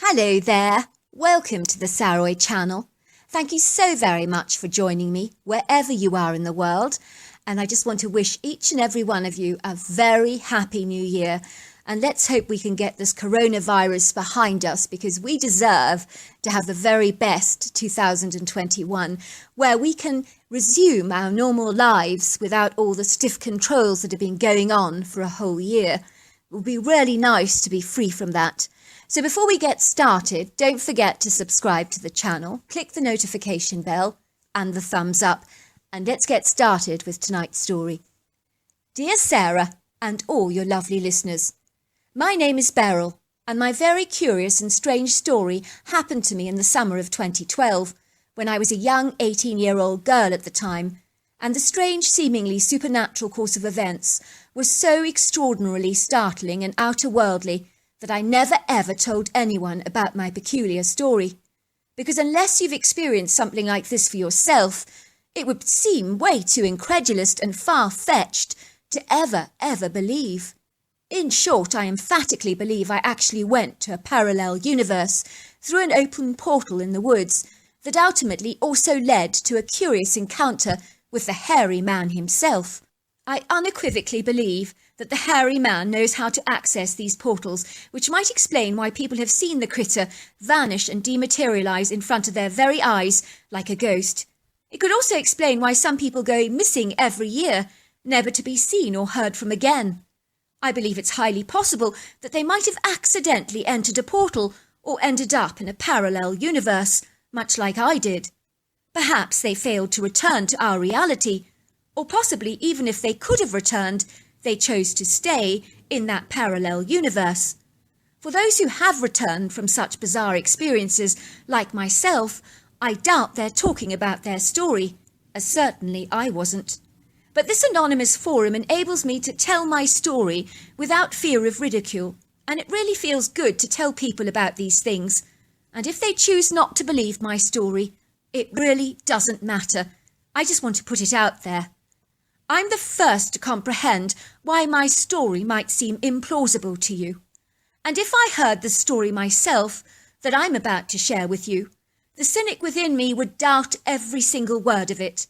Hello there, welcome to the Saroy channel. Thank you so very much for joining me wherever you are in the world, and I just want to wish each and every one of you a very happy new year, and let's hope we can get this coronavirus behind us because we deserve to have the very best 2021 where we can resume our normal lives without all the stiff controls that have been going on for a whole year. It would be really nice to be free from that. So before we get started, don't forget to subscribe to the channel, click the notification bell and the thumbs up, and let's get started with tonight's story. Dear Sarah and all your lovely listeners, my name is Beryl, and my very curious and strange story happened to me in the summer of 2012, when I was a young 18-year-old girl at the time, and the strange, seemingly supernatural course of events was so extraordinarily startling and outer-worldly that I never ever told anyone about my peculiar story. Because unless you've experienced something like this for yourself, it would seem way too incredulous and far-fetched to ever believe. In short, I emphatically believe I actually went to a parallel universe through an open portal in the woods that ultimately also led to a curious encounter with the hairy man himself. I unequivocally believe that the hairy man knows how to access these portals, which might explain why people have seen the critter vanish and dematerialise in front of their very eyes like a ghost. It could also explain why some people go missing every year, never to be seen or heard from again. I believe it's highly possible that they might have accidentally entered a portal or ended up in a parallel universe, much like I did. Perhaps they failed to return to our reality, or possibly even if they could have returned, they chose to stay in that parallel universe. For those who have returned from such bizarre experiences, like myself, I doubt they're talking about their story, as certainly I wasn't. But this anonymous forum enables me to tell my story without fear of ridicule, and it really feels good to tell people about these things. And if they choose not to believe my story, it really doesn't matter. I just want to put it out there. I'm the first to comprehend why my story might seem implausible to you. And if I heard the story myself that I'm about to share with you, the cynic within me would doubt every single word of it.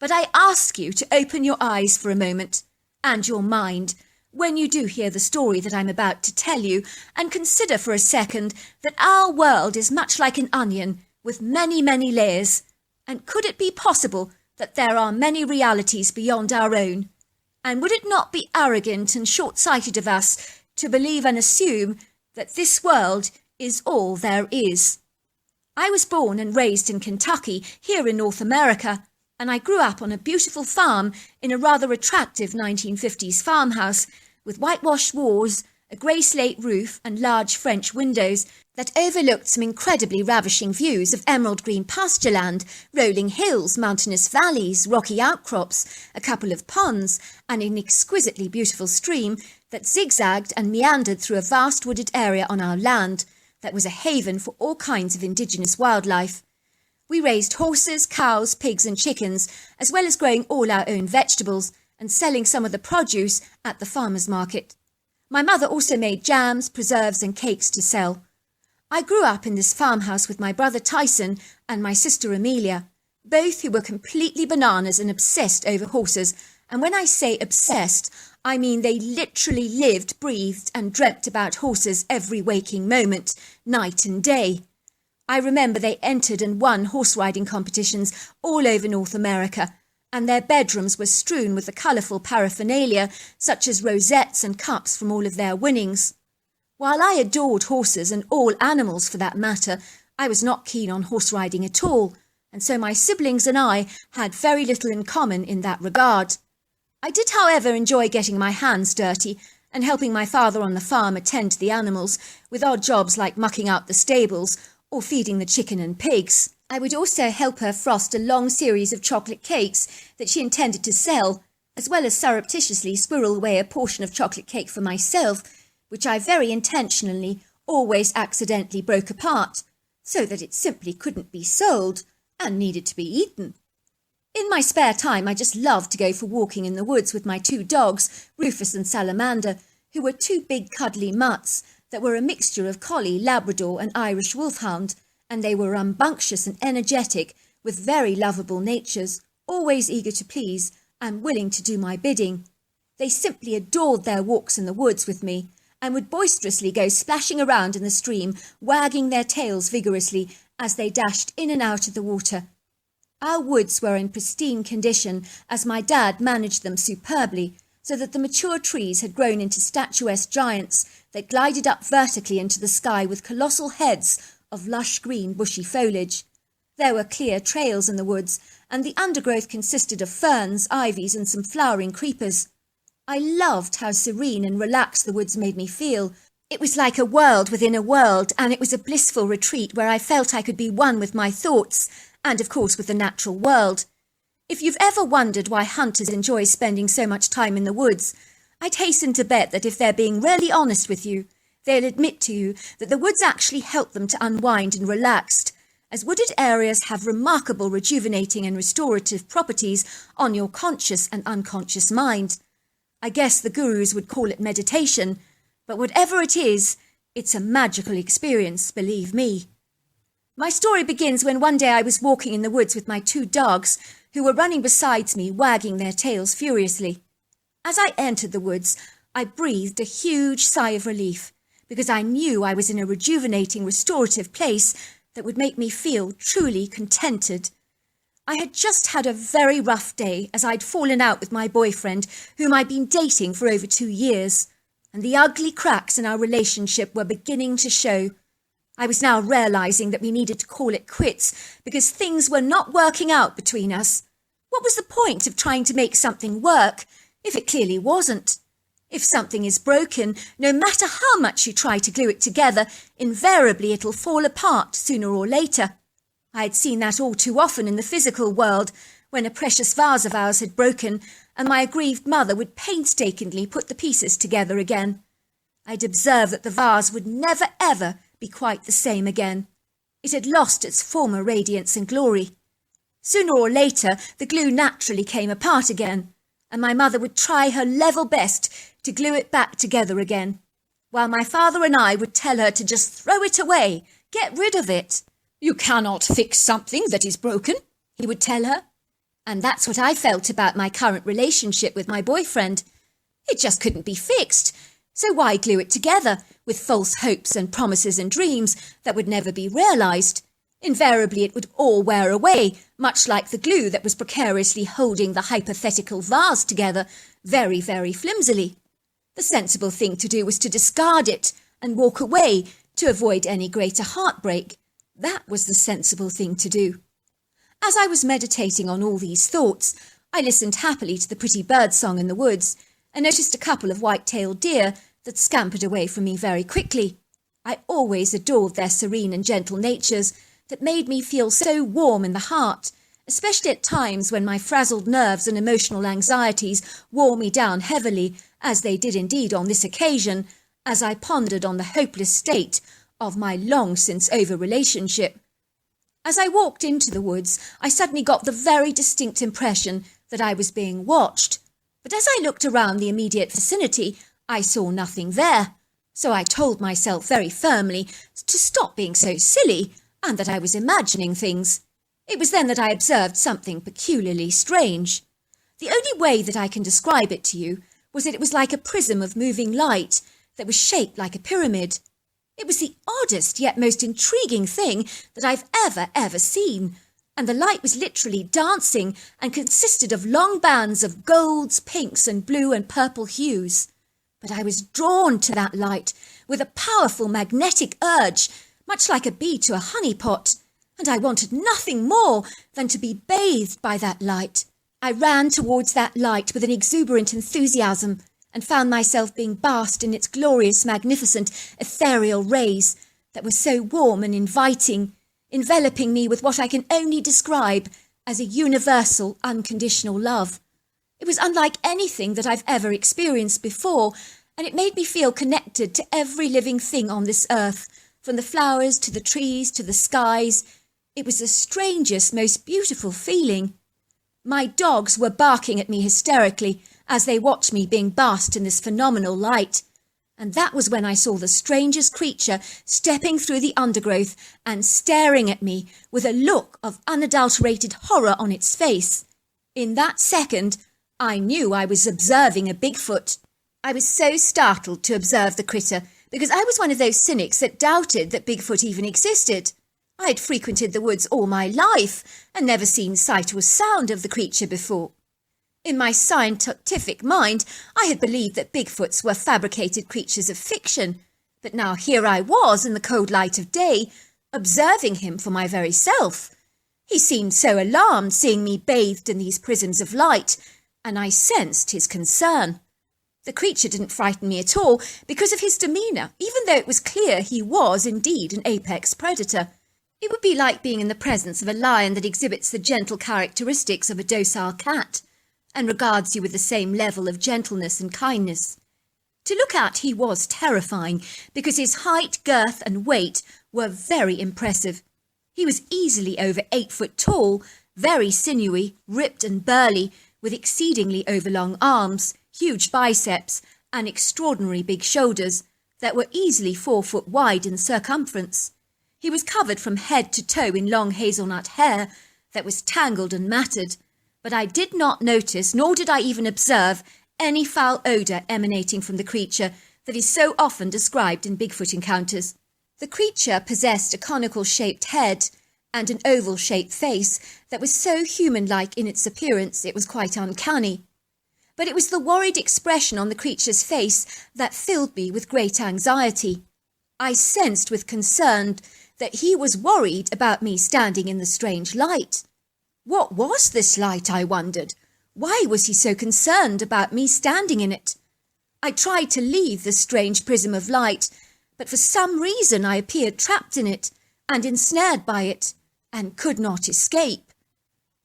But I ask you to open your eyes for a moment, and your mind, when you do hear the story that I'm about to tell you, and consider for a second that our world is much like an onion with many layers. And could it be possible that there are many realities beyond our own? And would it not be arrogant and short-sighted of us to believe and assume that this world is all there is? I was born and raised in Kentucky, here in North America, and I grew up on a beautiful farm in a rather attractive 1950s farmhouse with whitewashed walls, a grey slate roof and large French windows that overlooked some incredibly ravishing views of emerald green pasture land, rolling hills, mountainous valleys, rocky outcrops, a couple of ponds, and an exquisitely beautiful stream that zigzagged and meandered through a vast wooded area on our land that was a haven for all kinds of indigenous wildlife. We raised horses, cows, pigs and chickens, as well as growing all our own vegetables and selling some of the produce at the farmer's market. My mother also made jams, preserves and cakes to sell. I grew up in this farmhouse with my brother Tyson and my sister Amelia, both who were completely bananas and obsessed over horses. And when I say obsessed, I mean they literally lived, breathed and dreamt about horses every waking moment, night and day. I remember they entered and won horse riding competitions all over North America, and their bedrooms were strewn with the colourful paraphernalia such as rosettes and cups from all of their winnings. While I adored horses and all animals for that matter, I was not keen on horse riding at all, and so my siblings and I had very little in common in that regard. I did, however, enjoy getting my hands dirty and helping my father on the farm attend to the animals with odd jobs like mucking out the stables or feeding the chicken and pigs. I would also help her frost a long series of chocolate cakes that she intended to sell, as well as surreptitiously squirrel away a portion of chocolate cake for myself, which I very intentionally always accidentally broke apart, so that it simply couldn't be sold and needed to be eaten. In my spare time, I just loved to go for walking in the woods with my two dogs, Rufus and Salamander, who were two big cuddly mutts that were a mixture of collie, Labrador and Irish wolfhound, and they were rambunctious and energetic, with very lovable natures, always eager to please and willing to do my bidding. They simply adored their walks in the woods with me, and would boisterously go splashing around in the stream, wagging their tails vigorously as they dashed in and out of the water. Our woods were in pristine condition, as my dad managed them superbly, so that the mature trees had grown into statuesque giants that glided up vertically into the sky with colossal heads of lush green bushy foliage. There were clear trails in the woods, and the undergrowth consisted of ferns, ivies and some flowering creepers. I loved how serene and relaxed the woods made me feel. It was like a world within a world, and it was a blissful retreat where I felt I could be one with my thoughts, and of course with the natural world. If you've ever wondered why hunters enjoy spending so much time in the woods, I'd hasten to bet that if they're being really honest with you, they'll admit to you that the woods actually help them to unwind and relax, as wooded areas have remarkable rejuvenating and restorative properties on your conscious and unconscious mind. I guess the gurus would call it meditation, but whatever it is, it's a magical experience, believe me. My story begins when one day I was walking in the woods with my 2 dogs, who were running beside me, wagging their tails furiously. As I entered the woods, I breathed a huge sigh of relief, because I knew I was in a rejuvenating, restorative place that would make me feel truly contented. I had just had a very rough day, as I'd fallen out with my boyfriend, whom I'd been dating for over 2 years, and the ugly cracks in our relationship were beginning to show. I was now realising that we needed to call it quits, because things were not working out between us. What was the point of trying to make something work, if it clearly wasn't? If something is broken, no matter how much you try to glue it together, invariably it'll fall apart sooner or later. I had seen that all too often in the physical world, when a precious vase of ours had broken, and my aggrieved mother would painstakingly put the pieces together again. I'd observed that the vase would never ever be quite the same again. It had lost its former radiance and glory. Sooner or later, the glue naturally came apart again, and my mother would try her level best to glue it back together again, while my father and I would tell her to just throw it away, get rid of it. "You cannot fix something that is broken," he would tell her. And that's what I felt about my current relationship with my boyfriend. It just couldn't be fixed, so why glue it together with false hopes and promises and dreams that would never be realised? Invariably it would all wear away, much like the glue that was precariously holding the hypothetical vase together, very, very flimsily. The sensible thing to do was to discard it and walk away to avoid any greater heartbreak. That was the sensible thing to do. As I was meditating on all these thoughts, I listened happily to the pretty bird song in the woods and noticed a couple of white-tailed deer that scampered away from me very quickly. I always adored their serene and gentle natures that made me feel so warm in the heart, especially at times when my frazzled nerves and emotional anxieties wore me down heavily, as they did indeed on this occasion, as I pondered on the hopeless state of my long-since-over relationship. As I walked into the woods, I suddenly got the very distinct impression that I was being watched. But as I looked around the immediate vicinity, I saw nothing there. So I told myself very firmly to stop being so silly and that I was imagining things. It was then that I observed something peculiarly strange. The only way that I can describe it to you was that it was like a prism of moving light that was shaped like a pyramid. It was the oddest yet most intriguing thing that I've ever seen, and the light was literally dancing and consisted of long bands of golds, pinks and blue and purple hues. But I was drawn to that light with a powerful magnetic urge, much like a bee to a honey pot, and I wanted nothing more than to be bathed by that light. I ran towards that light with an exuberant enthusiasm, and found myself being basked in its glorious, magnificent, ethereal rays that were so warm and inviting, enveloping me with what I can only describe as a universal, unconditional love. It was unlike anything that I've ever experienced before, and it made me feel connected to every living thing on this earth, from the flowers to the trees to the skies. It was the strangest, most beautiful feeling. My dogs were barking at me hysterically as they watched me being basked in this phenomenal light, And that was when I saw the strangest creature stepping through the undergrowth and staring at me with a look of unadulterated horror on its face. In that second, I knew I was observing a Bigfoot. I was so startled to observe the critter because I was one of those cynics that doubted that Bigfoot even existed. I had frequented the woods all my life and never seen sight or sound of the creature before. In my scientific mind, I had believed that Bigfoots were fabricated creatures of fiction, but now here I was in the cold light of day, observing him for my very self. He seemed so alarmed seeing me bathed in these prisms of light, and I sensed his concern. The creature didn't frighten me at all because of his demeanour, even though it was clear he was indeed an apex predator. It would be like being in the presence of a lion that exhibits the gentle characteristics of a docile cat, and regards you with the same level of gentleness and kindness. To look at, he was terrifying, because his height, girth and weight were very impressive. He was easily over 8 foot tall, very sinewy, ripped and burly, with exceedingly overlong arms, huge biceps, and extraordinary big shoulders that were easily 4 foot wide in circumference. He was covered from head to toe in long hazelnut hair that was tangled and matted, but I did not notice, nor did I even observe, any foul odour emanating from the creature that is so often described in Bigfoot encounters. The creature possessed a conical-shaped head and an oval-shaped face that was so human-like in its appearance it was quite uncanny. But it was the worried expression on the creature's face that filled me with great anxiety. I sensed with concern that he was worried about me standing in the strange light. What was this light, I wondered? Why was he so concerned about me standing in it? I tried to leave the strange prism of light, but for some reason I appeared trapped in it and ensnared by it, and could not escape.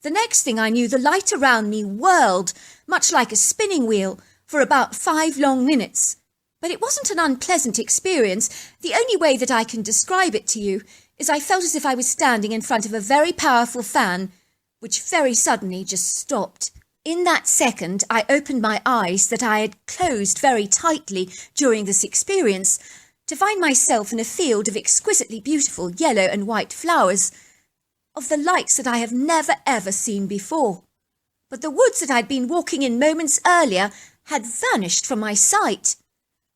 The next thing I knew, the light around me whirled, much like a spinning wheel, for about 5 long minutes. But it wasn't an unpleasant experience. The only way that I can describe it to you is I felt as if I was standing in front of a very powerful fan, which very suddenly just stopped. In that second, I opened my eyes that I had closed very tightly during this experience, to find myself in a field of exquisitely beautiful yellow and white flowers, of the likes that I have never ever seen before. But the woods that I'd been walking in moments earlier had vanished from my sight.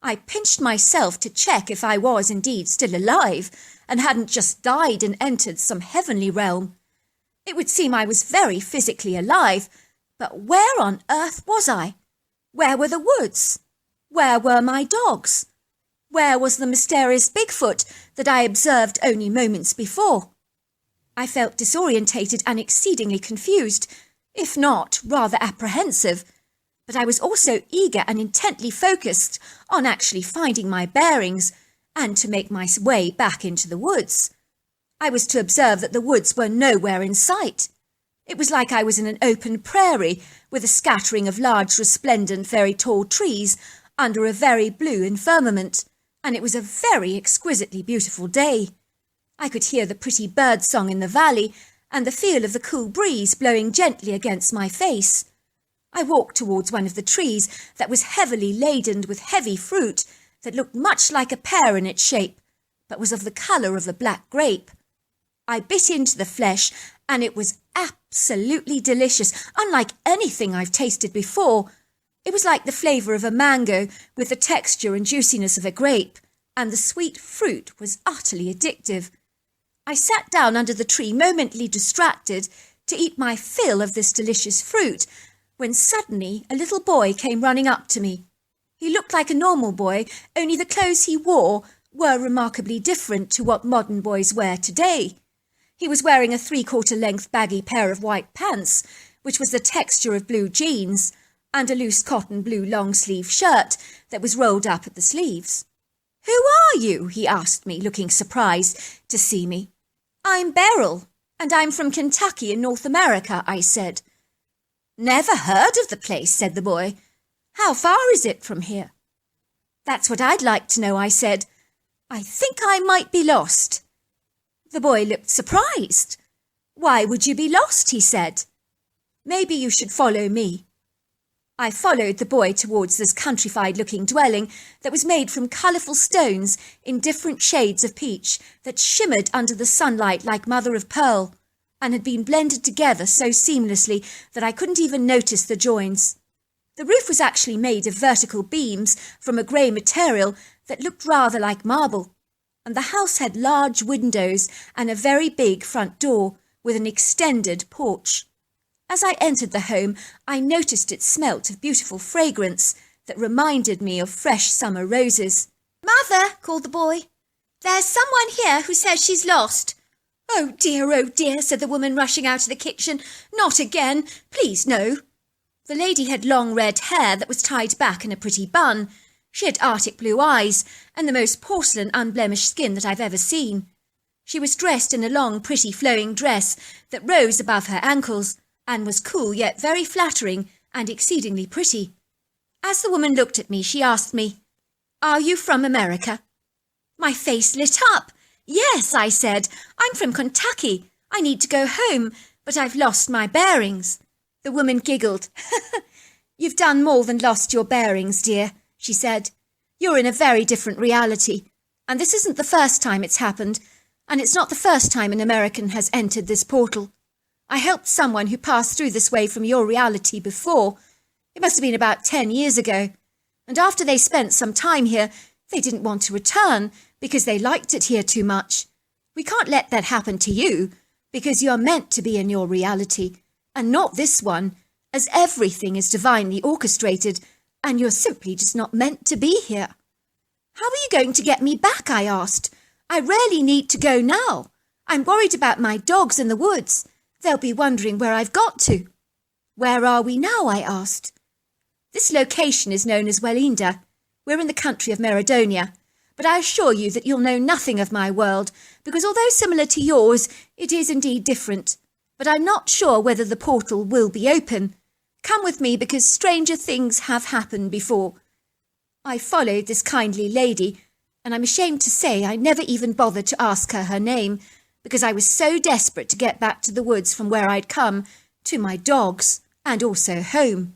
I pinched myself to check if I was indeed still alive, and hadn't just died and entered some heavenly realm. It would seem I was very physically alive, but where on earth was I? Where were the woods? Where were my dogs? Where was the mysterious Bigfoot that I observed only moments before? I felt disorientated and exceedingly confused, if not rather apprehensive, but I was also eager and intently focused on actually finding my bearings and to make my way back into the woods. I was to observe that the woods were nowhere in sight. It was like I was in an open prairie with a scattering of large, resplendent, very tall trees under a very blue firmament, and it was a very exquisitely beautiful day. I could hear the pretty bird song in the valley and the feel of the cool breeze blowing gently against my face. I walked towards one of the trees that was heavily laden with heavy fruit that looked much like a pear in its shape, but was of the colour of the black grape. I bit into the flesh, and it was absolutely delicious, unlike anything I've tasted before. It was like the flavour of a mango, with the texture and juiciness of a grape, and the sweet fruit was utterly addictive. I sat down under the tree, momently distracted, to eat my fill of this delicious fruit, when suddenly a little boy came running up to me. He looked like a normal boy, only the clothes he wore were remarkably different to what modern boys wear today. He was wearing a 3/4 length baggy pair of white pants, which was the texture of blue jeans, and a loose cotton blue long-sleeve shirt that was rolled up at the sleeves. "Who are you?" he asked me, looking surprised to see me. "I'm Beryl, and I'm from Kentucky in North America," I said. "Never heard of the place," said the boy. "How far is it from here?" "That's what I'd like to know," I said. "I think I might be lost." The boy looked surprised. "Why would you be lost?" he said. "Maybe you should follow me." I followed the boy towards this countrified-looking dwelling that was made from colourful stones in different shades of peach that shimmered under the sunlight like mother of pearl and had been blended together so seamlessly that I couldn't even notice the joins. The roof was actually made of vertical beams from a grey material that looked rather like marble, and the house had large windows and a very big front door with an extended porch. As I entered the home, I noticed it smelt of beautiful fragrance that reminded me of fresh summer roses. "Mother," called the boy, "there's someone here who says she's lost." Oh dear, said the woman rushing out of the kitchen. "Not again. Please, no." The lady had long red hair that was tied back in a pretty bun. She had Arctic blue eyes and the most porcelain unblemished skin that I've ever seen. She was dressed in a long, pretty flowing dress that rose above her ankles and was cool yet very flattering and exceedingly pretty. As the woman looked at me, she asked me, "Are you from America?" My face lit up. "Yes," I said, "I'm from Kentucky. I need to go home, but I've lost my bearings." The woman giggled. "You've done more than lost your bearings, dear," she said. "You're in a very different reality, and this isn't the first time it's happened, and it's not the first time an American has entered this portal. I helped someone who passed through this way from your reality before. It must have been about 10 years ago. And after they spent some time here, they didn't want to return because they liked it here too much. We can't let that happen to you because you're meant to be in your reality and not this one, as everything is divinely orchestrated and you're simply just not meant to be here." "How are you going to get me back?" I asked. "I really need to go now. I'm worried about my dogs in the woods. They'll be wondering where I've got to." "Where are we now?" I asked. "This location is known as Wellinda. We're in the country of Meridonia, but I assure you that you'll know nothing of my world, because although similar to yours, it is indeed different. But I'm not sure whether the portal will be open. Come with me, because stranger things have happened before." I followed this kindly lady, and I'm ashamed to say I never even bothered to ask her name, because I was so desperate to get back to the woods from where I'd come, to my dogs, and also home.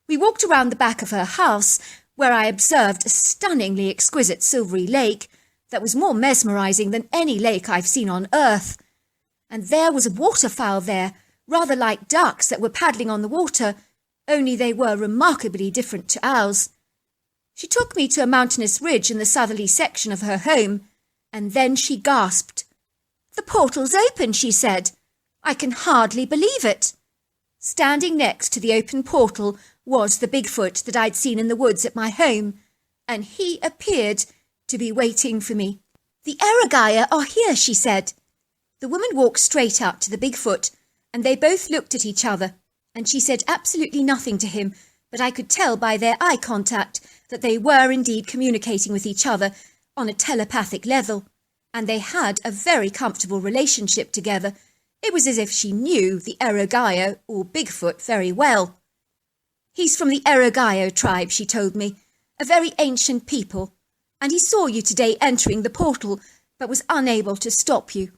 We walked around the back of her house, where I observed a stunningly exquisite silvery lake that was more mesmerising than any lake I've seen on earth. And there was a waterfowl there, rather like ducks that were paddling on the water, only they were remarkably different to ours. She took me to a mountainous ridge in the southerly section of her home, and then she gasped. "The portal's open," she said. "I can hardly believe it." Standing next to the open portal was the Bigfoot that I'd seen in the woods at my home, and he appeared to be waiting for me. "The Aragaya are here," she said. The woman walked straight up to the Bigfoot, and they both looked at each other, and she said absolutely nothing to him, but I could tell by their eye contact that they were indeed communicating with each other on a telepathic level, and they had a very comfortable relationship together. It was as if she knew the Aragayo, or Bigfoot, very well. "He's from the Aragayo tribe," she told me, "a very ancient people, and he saw you today entering the portal, but was unable to stop you.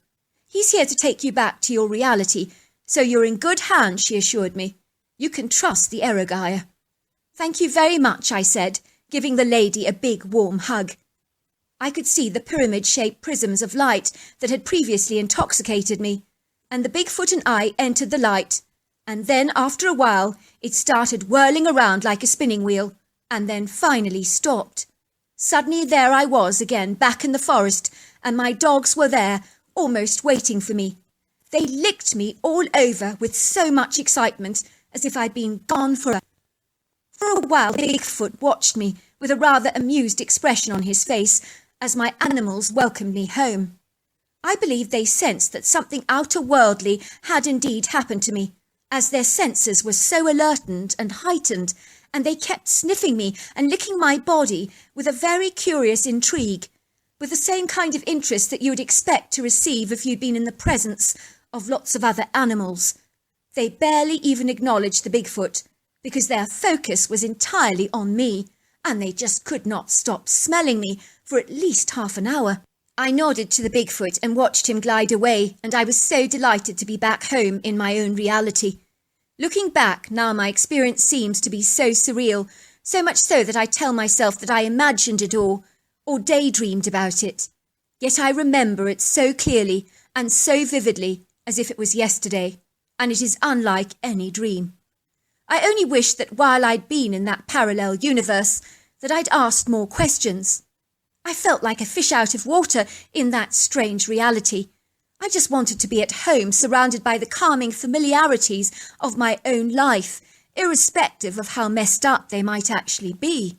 He's here to take you back to your reality, so you're in good hands," she assured me. "You can trust the Aragayo." "Thank you very much," I said, giving the lady a big warm hug. I could see the pyramid-shaped prisms of light that had previously intoxicated me, and the Bigfoot and I entered the light, and then after a while it started whirling around like a spinning wheel, and then finally stopped. Suddenly there I was again, back in the forest, and my dogs were there, almost waiting for me. They licked me all over with so much excitement, as if I'd been gone forever. For a while Bigfoot watched me with a rather amused expression on his face as my animals welcomed me home. I believe they sensed that something outer-worldly had indeed happened to me, as their senses were so alerted and heightened, and they kept sniffing me and licking my body with a very curious intrigue, with the same kind of interest that you would expect to receive if you'd been in the presence of lots of other animals. They barely even acknowledged the Bigfoot, because their focus was entirely on me, and they just could not stop smelling me for at least half an hour. I nodded to the Bigfoot and watched him glide away, and I was so delighted to be back home in my own reality. Looking back, now my experience seems to be so surreal, so much so that I tell myself that I imagined it all, or daydreamed about it. Yet I remember it so clearly and so vividly as if it was yesterday, and it is unlike any dream. I only wish that while I'd been in that parallel universe, that I'd asked more questions. I felt like a fish out of water in that strange reality. I just wanted to be at home, surrounded by the calming familiarities of my own life, irrespective of how messed up they might actually be.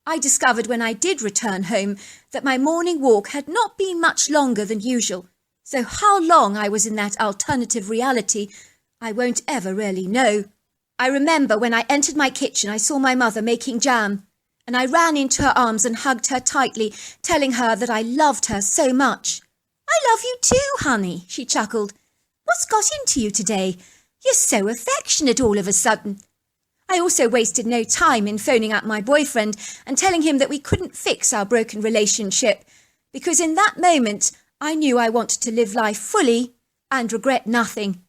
I discovered when I did return home that my morning walk had not been much longer than usual, so how long I was in that alternative reality, I won't ever really know. I remember when I entered my kitchen, I saw my mother making jam, and I ran into her arms and hugged her tightly, telling her that I loved her so much. "I love you too, honey," she chuckled. "What's got into you today? You're so affectionate all of a sudden." I also wasted no time in phoning up my boyfriend and telling him that we couldn't fix our broken relationship, because in that moment I knew I wanted to live life fully and regret nothing.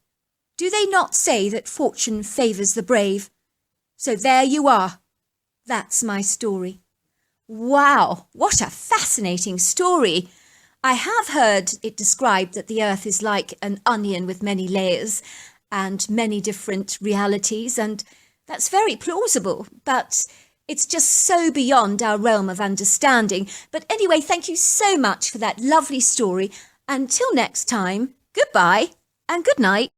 Do they not say that fortune favours the brave? So there you are. That's my story. Wow, what a fascinating story. I have heard it described that the earth is like an onion with many layers and many different realities, and that's very plausible, but it's just so beyond our realm of understanding. But anyway, thank you so much for that lovely story. Until next time, goodbye and good night.